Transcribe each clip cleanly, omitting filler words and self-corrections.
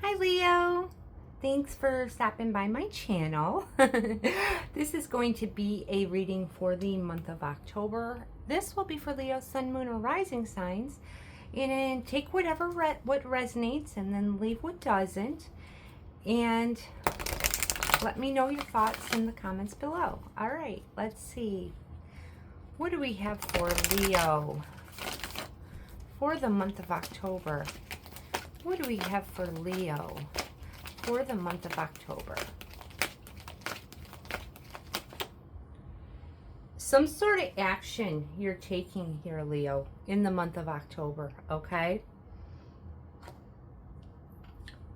Hi Leo, thanks for stopping by my channel. This is going to be a reading for the month of October. This will be for Leo, Sun, Moon, or Rising signs. And take whatever what resonates and then leave what doesn't. And let me know your thoughts in the comments below. All right, let's see. What do we have for Leo for the month of October? What do we have for Leo for the month of October? Some sort of action you're taking here, Leo, in the month of October, okay?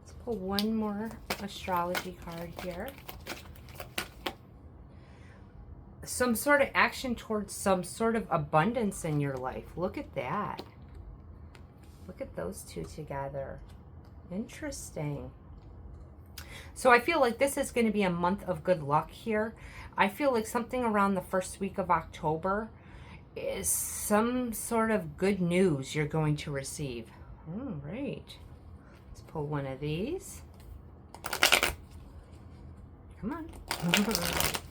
Let's pull one more astrology card here. Some sort of action towards some sort of abundance in your life. Look at that. Look at those two together. Interesting. So I feel like this is going to be a month of good luck here. I feel like something around the first week of October is some sort of good news you're going to receive. All right. Let's pull one of these. Come on.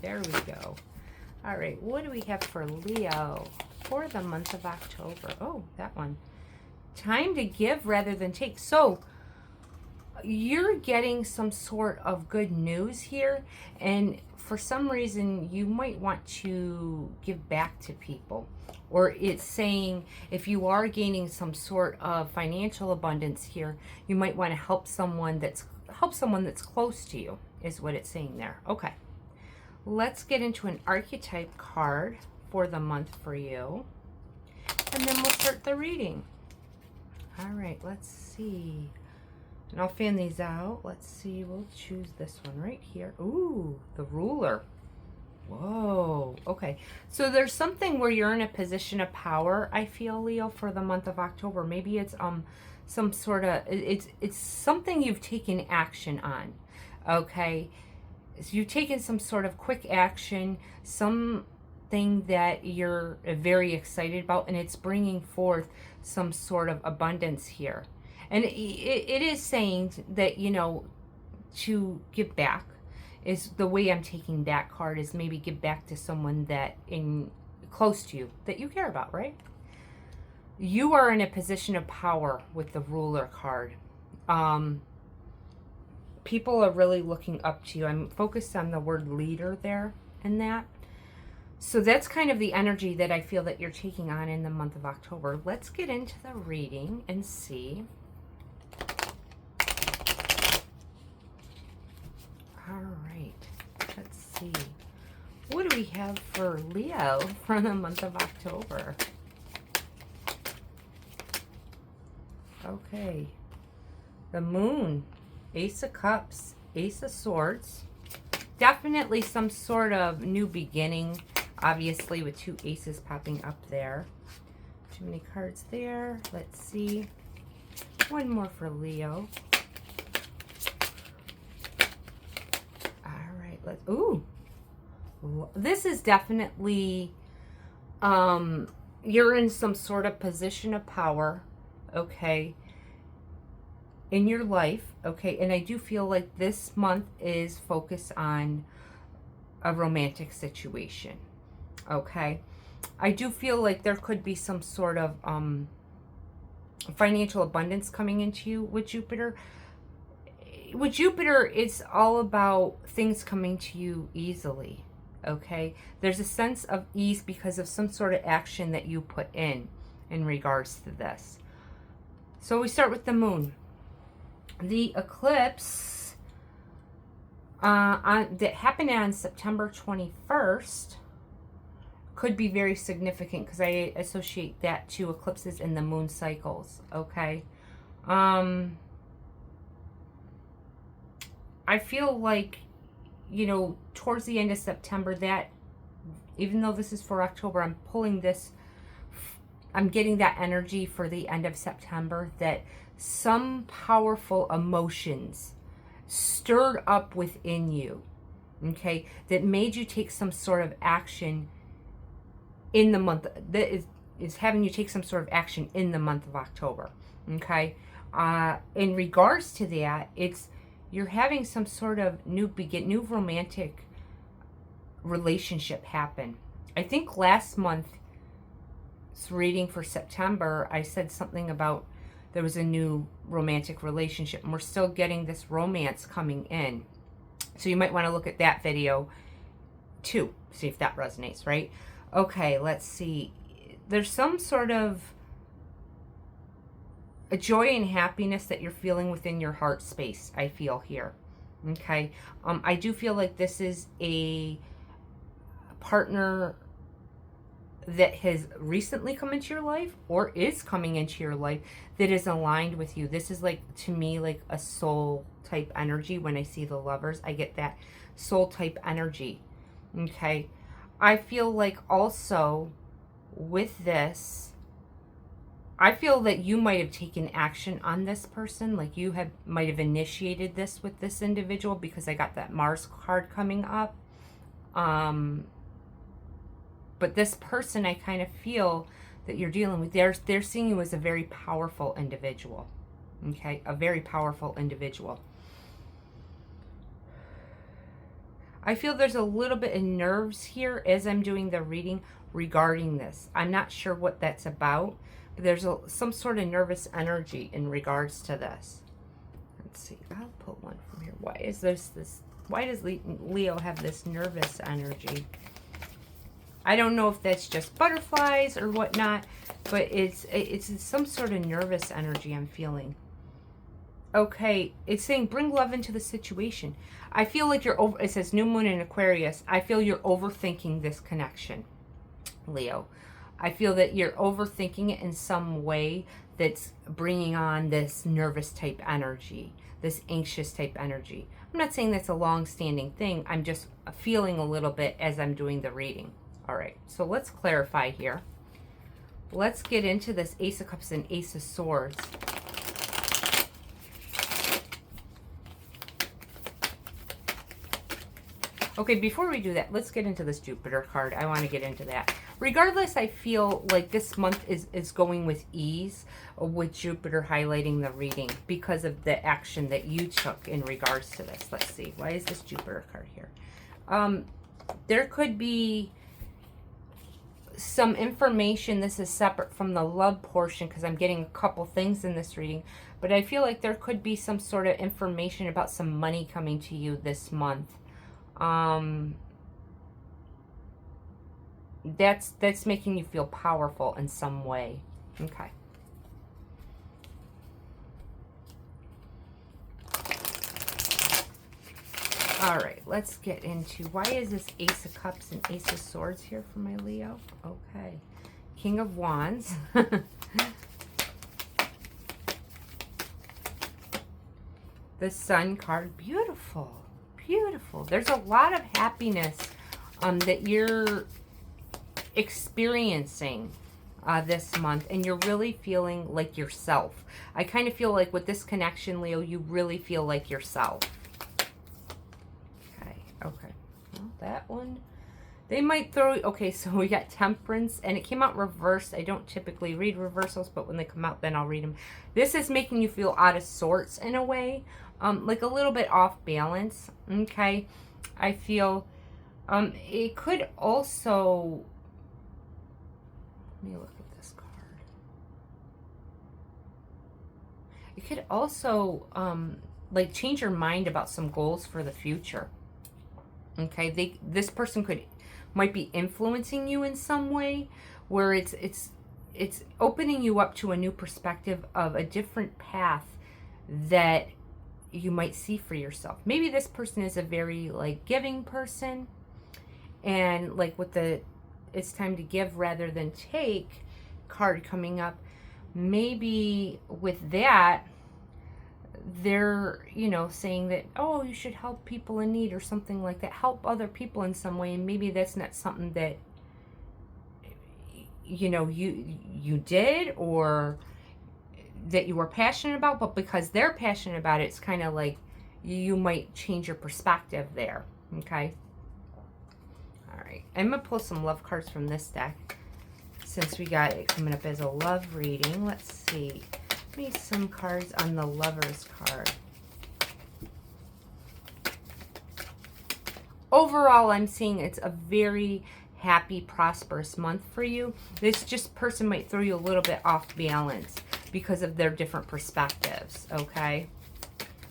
There we go. All right. What do we have for Leo for the month of October? Oh, that one. Time to give rather than take. So you're getting some sort of good news here, and for some reason you might want to give back to people, or it's saying if you are gaining some sort of financial abundance here, you might want to help someone that's close to you, is what it's saying there. Okay, let's get into an archetype card for the month for you, and then we'll start the reading. All right, let's see. And I'll fan these out. Let's see. We'll choose this one right here. Ooh, the ruler. Whoa. Okay. So there's something where you're in a position of power, I feel, Leo, for the month of October. Maybe it's some sort of, it's something you've taken action on. Okay. So you've taken some sort of quick action, something that you're very excited about, and it's bringing forth some sort of abundance here. And it is saying that, you know, to give back is the way I'm taking that card, is maybe give back to someone that close to you that you care about, right? You are in a position of power with the ruler card. People are really looking up to you. I'm focused on the word leader there in that. So that's kind of the energy that I feel that you're taking on in the month of October. Let's get into the reading and see. All right, let's see. What do we have for Leo for the month of October? Okay, the Moon, Ace of Cups, Ace of Swords. Definitely some sort of new beginning. Obviously, with two aces popping up there. Too many cards there. Let's see. One more for Leo. All right. Let's. Ooh. This is definitely. You're in some sort of position of power. Okay. In your life. Okay. And I do feel like this month is focused on a romantic situation. Okay, I do feel like there could be some sort of financial abundance coming into you with Jupiter. With Jupiter, it's all about things coming to you easily. Okay, there's a sense of ease because of some sort of action that you put in regards to this. So we start with the Moon. The eclipse that happened on September 21st could be very significant because I associate that to eclipses in the moon cycles. Okay. I feel like, you know, towards the end of September, that even though this is for October, I'm pulling this, I'm getting that energy for the end of September, that some powerful emotions stirred up within you, okay, that made you take some sort of action in the month, that is having you take some sort of action in the month of October, okay? In regards to that, you're having some sort of new romantic relationship happen. I think last month's reading for September, I said something about there was a new romantic relationship, and we're still getting this romance coming in. So you might want to look at that video too, see if that resonates, right? Okay, let's see. There's some sort of a joy and happiness that you're feeling within your heart space, I feel here. Okay, I do feel like this is a partner that has recently come into your life or is coming into your life that is aligned with you. This is like, to me, like a soul type energy. When I see the Lovers, I get that soul type energy. Okay, I feel like also with this, I feel that you might have taken action on this person, like you might have initiated this with this individual, because I got that Mars card coming up. But this person, I kind of feel that you're dealing with, they're seeing you as a very powerful individual. Okay, a very powerful individual. I feel there's a little bit of nerves here as I'm doing the reading regarding this. I'm not sure what that's about, but there's some sort of nervous energy in regards to this. Let's see. I'll pull one from here. Why is why does Leo have this nervous energy? I don't know if that's just butterflies or whatnot, but it's some sort of nervous energy I'm feeling. Okay, it's saying bring love into the situation. I feel like it says new moon in Aquarius. I feel you're overthinking this connection, Leo. I feel that you're overthinking it in some way that's bringing on this nervous type energy, this anxious type energy. I'm not saying that's a long-standing thing. I'm just feeling a little bit as I'm doing the reading. All right, so let's clarify here. Let's get into this Ace of Cups and Ace of Swords. Okay, before we do that, let's get into this Jupiter card. I want to get into that. Regardless, I feel like this month is going with ease, with Jupiter highlighting the reading because of the action that you took in regards to this. Let's see. Why is this Jupiter card here? There could be some information. This is separate from the love portion because I'm getting a couple things in this reading. But I feel like there could be some sort of information about some money coming to you this month. That's making you feel powerful in some way. Okay. All right, let's get into, why is this Ace of Cups and Ace of Swords here for my Leo? Okay. King of Wands. The Sun card. Beautiful. Beautiful. There's a lot of happiness that you're experiencing this month, and you're really feeling like yourself. I kind of feel like with this connection, Leo, you really feel like yourself. Okay, well, that one, they might throw, okay, so we got Temperance, and it came out reversed. I don't typically read reversals, but when they come out, then I'll read them. This is making you feel out of sorts in a way, like a little bit off balance, okay? I feel, it could also, let me look at this card. It could also, like, change your mind about some goals for the future. Okay, this person might be influencing you in some way, where it's opening you up to a new perspective of a different path that you might see for yourself. Maybe this person is a very like giving person, and like with the it's time to give rather than take card coming up, maybe with that they're, you know, saying that, oh, you should help people in need or something like that. Help other people in some way. And maybe that's not something that, you know, you did or that you were passionate about, but because they're passionate about it, it's kind of like you might change your perspective there. Okay. All right. I'm going to pull some love cards from this deck since we got it coming up as a love reading. Let's see. Give me some cards on the Lover's card. Overall, I'm seeing it's a very happy, prosperous month for you. This just person might throw you a little bit off balance because of their different perspectives, okay?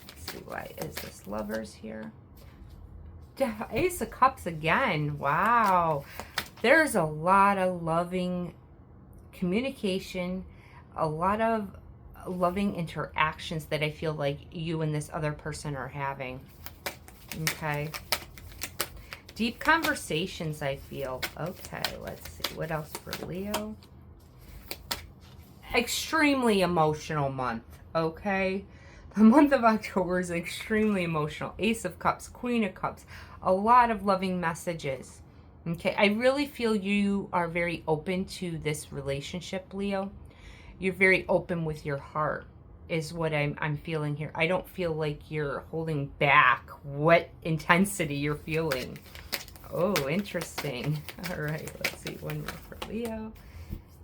Let's see, why is this Lovers here? Ace of Cups again. Wow. There's a lot of loving communication, a lot of loving interactions that I feel like you and this other person are having. Okay. Deep conversations, I feel. Okay, let's see. What else for Leo? Extremely emotional month, okay? The month of October is extremely emotional. Ace of Cups, Queen of Cups, a lot of loving messages. Okay, I really feel you are very open to this relationship, Leo. You're very open with your heart is what I'm feeling here. I don't feel like you're holding back what intensity you're feeling. Oh, interesting. All right, let's see. One more for Leo.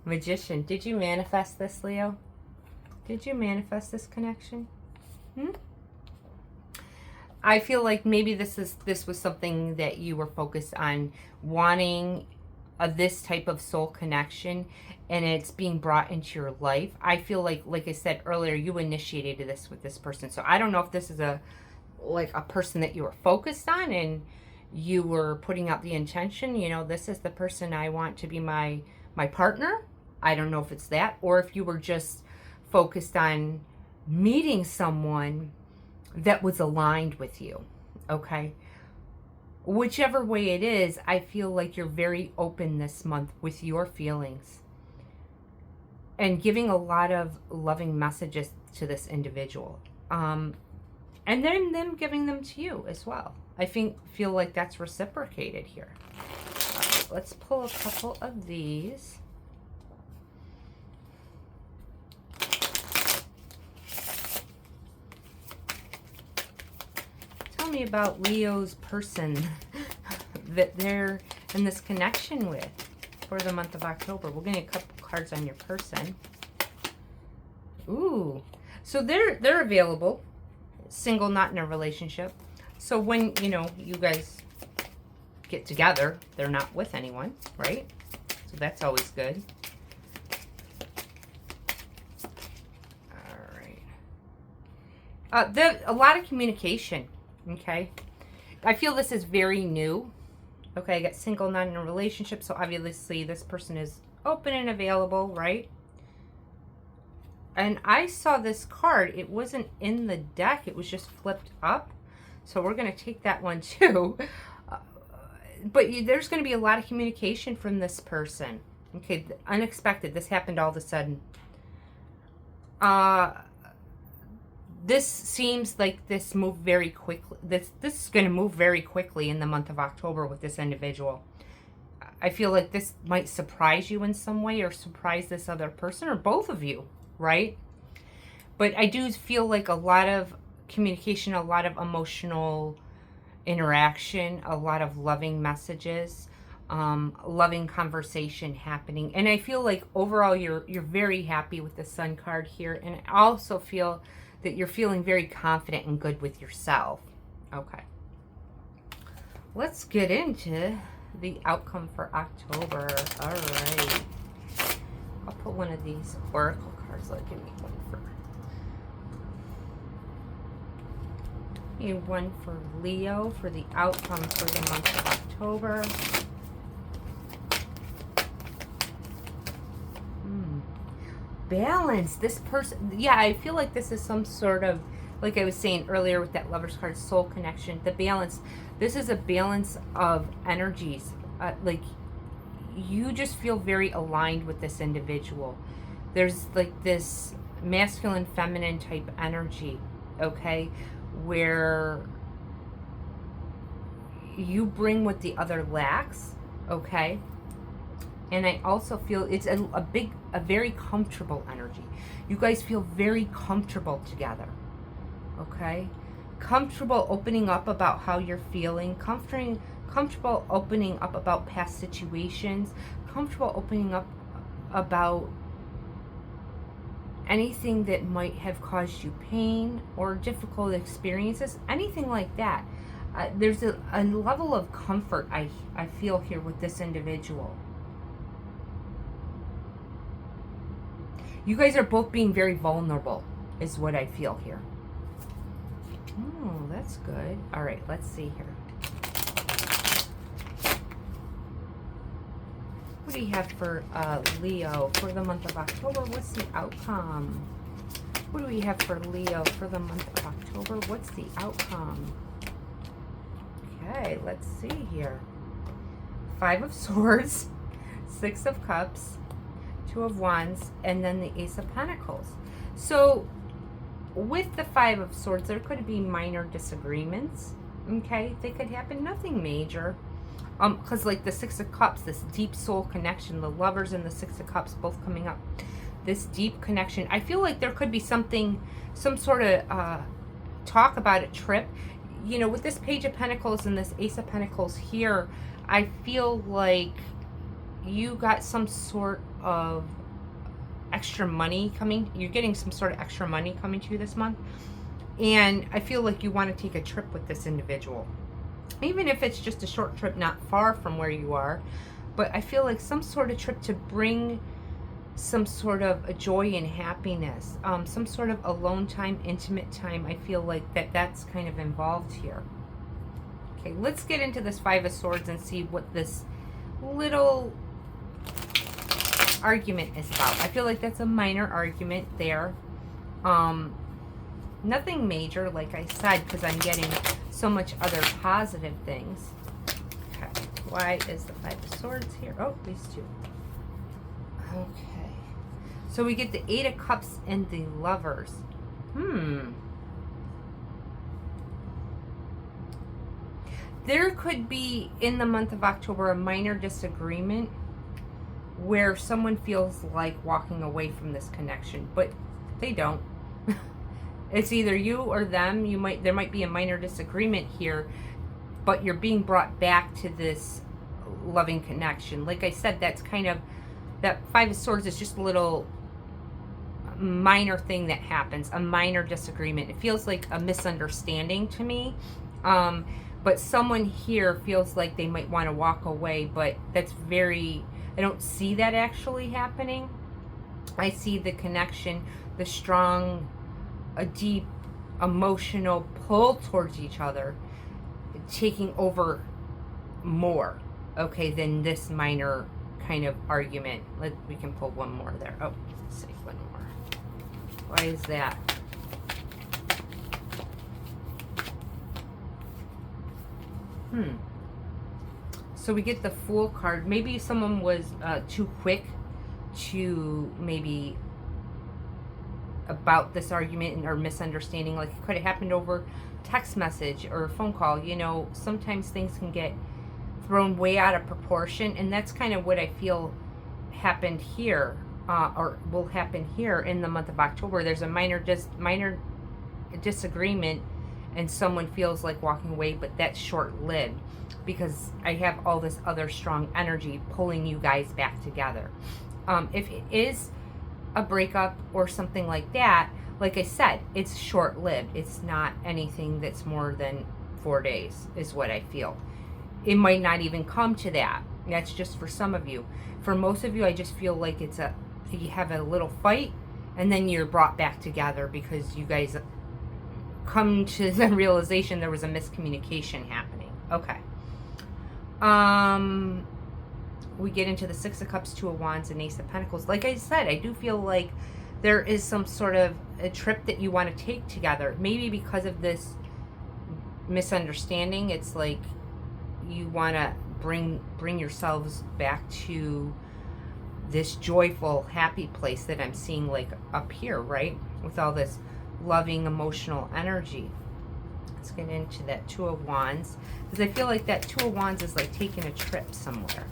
Magician. Did you manifest this, Leo? Did you manifest this connection? I feel like maybe this was something that you were focused on wanting this type of soul connection, and it's being brought into your life. I feel like I said earlier, you initiated this with this person. So I don't know if this is a person that you were focused on and you were putting out the intention, you know, this is the person I want to be my partner. I don't know if it's that, or if you were just focused on meeting someone that was aligned with you, okay? Whichever way it is, I feel like you're very open this month with your feelings and giving a lot of loving messages to this individual. And then them giving them to you as well. I feel like that's reciprocated here. All right, let's pull a couple of these. Tell me about Leo's person that they're in this connection with for the month of October. We're getting a couple cards on your person. Ooh, so they're available, single, not in a relationship. So when, you know, you guys get together, they're not with anyone, right? So that's always good. All right. There's a lot of communication, okay? I feel this is very new. Okay, I got single, not in a relationship, so obviously this person is open and available, right? And I saw this card. It wasn't in the deck. It was just flipped up. So we're going to take that one too. But there's going to be a lot of communication from this person. Okay, unexpected. This happened all of a sudden. This seems like this moved very quickly. This is going to move very quickly in the month of October with this individual. I feel like this might surprise you in some way, or surprise this other person, or both of you, right? But I do feel like a lot of communication, a lot of emotional interaction, a lot of loving messages, loving conversation happening. And I feel like overall you're very happy with the Sun card here. And I also feel that you're feeling very confident and good with yourself. Okay. Let's get into the outcome for October. All right. I'll put one of these oracle cards. Let give me one for. One for Leo for the outcome for the month of October. Balance. This person, yeah, I feel like this is some sort of, like I was saying earlier with that Lover's card, soul connection. The balance. This is a balance of energies. Like you just feel very aligned with this individual. There's like this masculine, feminine type energy. Okay. Where you bring what the other lacks, okay? And I also feel it's a very comfortable energy. You guys feel very comfortable together, okay? Comfortable opening up about how you're feeling, comfortable opening up about past situations, comfortable opening up about anything that might have caused you pain or difficult experiences, anything like that. There's a level of comfort I feel here with this individual. You guys are both being very vulnerable, is what I feel here. Oh, that's good. All right, let's see here. What do you have for Leo for the month of October? What's the outcome? What do we have for Leo for the month of October? What's the outcome? Okay, let's see here. 5 of Swords, 6 of Cups, 2 of Wands, and then the Ace of Pentacles. So with the 5 of Swords, there could be minor disagreements. Okay, they could happen, nothing major. Because like the 6 of Cups, this deep soul connection, the Lovers and the 6 of Cups both coming up, this deep connection. I feel like there could be something, some sort of talk about a trip. You know, with this Page of Pentacles and this Ace of Pentacles here, I feel like you got some sort of extra money coming. You're getting some sort of extra money coming to you this month. And I feel like you want to take a trip with this individual. Even if it's just a short trip, not far from where you are. But I feel like some sort of trip to bring some sort of a joy and happiness, some sort of alone time, intimate time. I feel like that's kind of involved here. Okay, let's get into this 5 of Swords and see what this little argument is about. I feel like that's a minor argument there. Nothing major, like I said, because I'm getting so much other positive things. Okay, why is the 5 of Swords here? Oh, these two. Okay. So we get the 8 of Cups and the Lovers. There could be, in the month of October, a minor disagreement where someone feels like walking away from this connection, but they don't. It's either you or them. There might be a minor disagreement here, but you're being brought back to this loving connection. Like I said, that's kind of, that 5 of Swords is just a little minor thing that happens, a minor disagreement. It feels like a misunderstanding to me. But someone here feels like they might want to walk away, but that's very, I don't see that actually happening. I see the connection, the strong, a deep emotional pull towards each other taking over more, okay, than this minor kind of argument. We can pull one more there. Oh, let's see, one more. Why is that? So we get the Fool card. Maybe someone was too quick to maybe about this argument or misunderstanding. Like it could have happened over text message or phone call. You know, sometimes things can get thrown way out of proportion, and that's kind of what I feel happened here, or will happen here in the month of October. There's a minor disagreement, and someone feels like walking away, but that's short-lived because I have all this other strong energy pulling you guys back together. If it is a breakup or something like that, like I said, it's short-lived. It's not anything that's more than 4 days is what I feel. It might not even come to that. That's just for some of you. For most of you, I just feel like you have a little fight and then you're brought back together because you guys come to the realization there was a miscommunication happening. Okay. We get into the 6 of Cups, 2 of Wands, and Ace of Pentacles. Like I said, I do feel like there is some sort of a trip that you want to take together. Maybe because of this misunderstanding, it's like you want to bring yourselves back to this joyful, happy place that I'm seeing like up here, right? With all this loving, emotional energy. Let's get into that 2 of Wands, because I feel like that 2 of Wands is like taking a trip somewhere.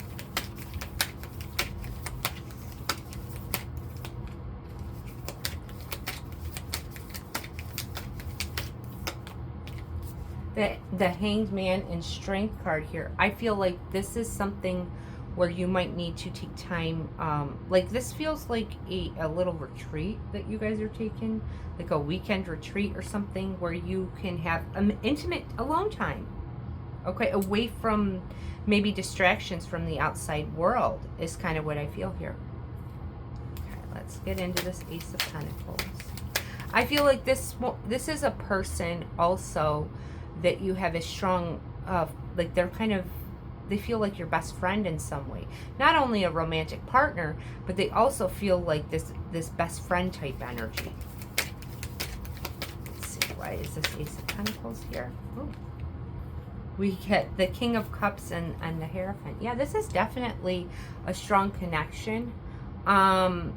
The Hanged Man and Strength card here. I feel like this is something where you might need to take time. Like this feels like a little retreat that you guys are taking, like a weekend retreat or something where you can have an intimate alone time. Okay, away from maybe distractions from the outside world is kind of what I feel here. Okay, let's get into this Ace of Pentacles. I feel like this is a person also that you have a strong, like they feel like your best friend in some way. Not only a romantic partner, but they also feel like this best friend type energy. Let's see, why is this Ace of Pentacles here? Ooh. We get the King of Cups and the Hierophant. Yeah, this is definitely a strong connection. I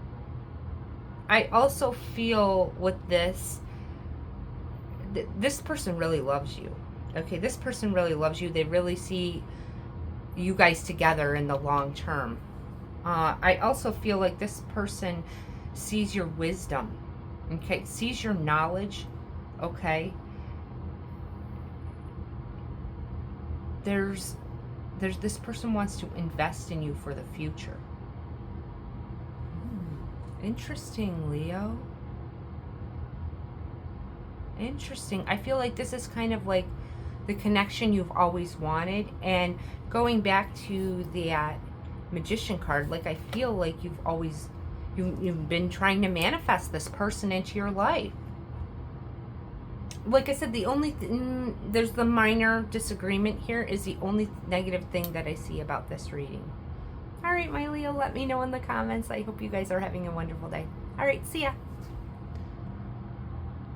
also feel with this, this person really loves you. Okay, this person really loves you. They really see you guys together in the long term. I also feel like this person sees your wisdom. Okay, sees your knowledge. Okay. There's this person wants to invest in you for the future. Interesting, Leo. Interesting. I feel like this is kind of like the connection you've always wanted. And going back to the Magician card, like I feel like you've been trying to manifest this person into your life. Like I said, the only there's the minor disagreement here is the only negative thing that I see about this reading. All right, my Leo, let me know in the comments. I hope you guys are having a wonderful day. All right, see ya.